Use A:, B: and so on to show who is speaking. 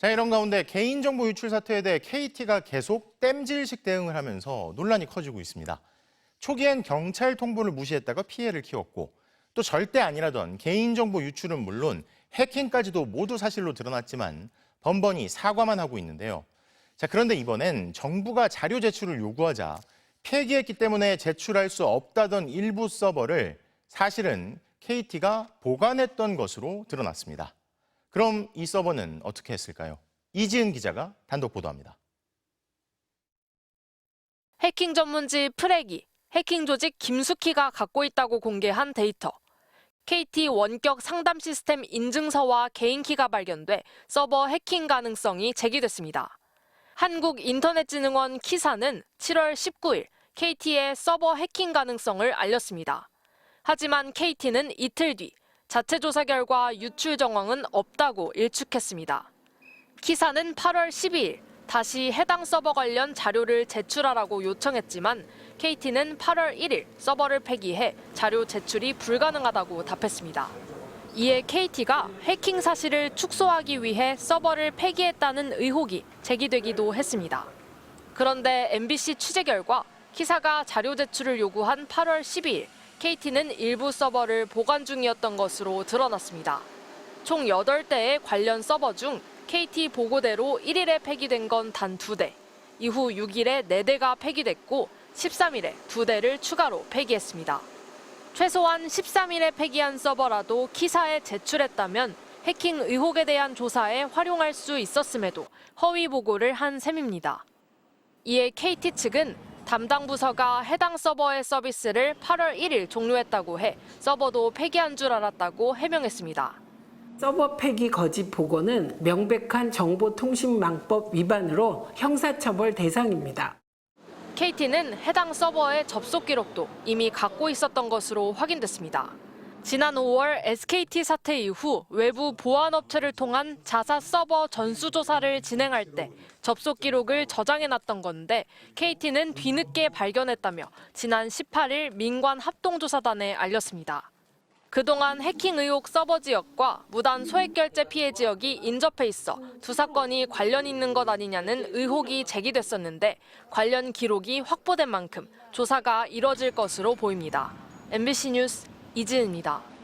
A: 자, 이런 가운데 개인정보 유출 사태에 대해 KT가 계속 땜질식 대응을 하면서 논란이 커지고 있습니다. 초기엔 경찰 통보를 무시했다가 피해를 키웠고 또 절대 아니라던 개인정보 유출은 물론 해킹까지도 모두 사실로 드러났지만 번번이 사과만 하고 있는데요. 자, 그런데 이번엔 정부가 자료 제출을 요구하자 폐기했기 때문에 제출할 수 없다던 일부 서버를 사실은 KT가 보관했던 것으로 드러났습니다. 그럼 이 서버는 어떻게 했을까요? 이지은 기자가 단독 보도합니다.
B: 해킹 전문지 프레기, 해킹 조직 김숙희가 갖고 있다고 공개한 데이터. KT 원격 상담 시스템 인증서와 개인키가 발견돼 서버 해킹 가능성이 제기됐습니다. 한국인터넷진흥원 키사는 7월 19일 KT의 서버 해킹 가능성을 알렸습니다. 하지만 KT는 이틀 뒤 자체 조사 결과 유출 정황은 없다고 일축했습니다. 키사는 8월 12일 다시 해당 서버 관련 자료를 제출하라고 요청했지만 KT는 8월 1일 서버를 폐기해 자료 제출이 불가능하다고 답했습니다. 이에 KT가 해킹 사실을 축소하기 위해 서버를 폐기했다는 의혹이 제기되기도 했습니다. 그런데 MBC 취재 결과 키사가 자료 제출을 요구한 8월 12일 KT는 일부 서버를 보관 중이었던 것으로 드러났습니다. 총 8대의 관련 서버 중 KT 보고대로 1일에 폐기된 건 단 2대, 이후 6일에 4대가 폐기됐고 13일에 2대를 추가로 폐기했습니다. 최소한 13일에 폐기한 서버라도 키사에 제출했다면 해킹 의혹에 대한 조사에 활용할 수 있었음에도 허위 보고를 한 셈입니다. 이에 KT 측은 담당 부서가 해당 서버의 서비스를 8월 1일 종료했다고 해 서버도 폐기한 줄 알았다고 해명했습니다.
C: 서버 폐기 거짓 보고는 명백한 정보통신망법 위반으로 형사처벌 대상입니다.
B: KT는 해당 서버의 접속 기록도 이미 갖고 있었던 것으로 확인됐습니다. 지난 5월 SKT 사태 이후 외부 보안업체를 통한 자사 서버 전수조사를 진행할 때 접속 기록을 저장해놨던 건데 KT는 뒤늦게 발견했다며 지난 18일 민관 합동조사단에 알렸습니다. 그동안 해킹 의혹 서버 지역과 무단 소액 결제 피해 지역이 인접해 있어 두 사건이 관련 있는 것 아니냐는 의혹이 제기됐었는데 관련 기록이 확보된 만큼 조사가 이뤄질 것으로 보입니다. MBC 뉴스 이지은입니다.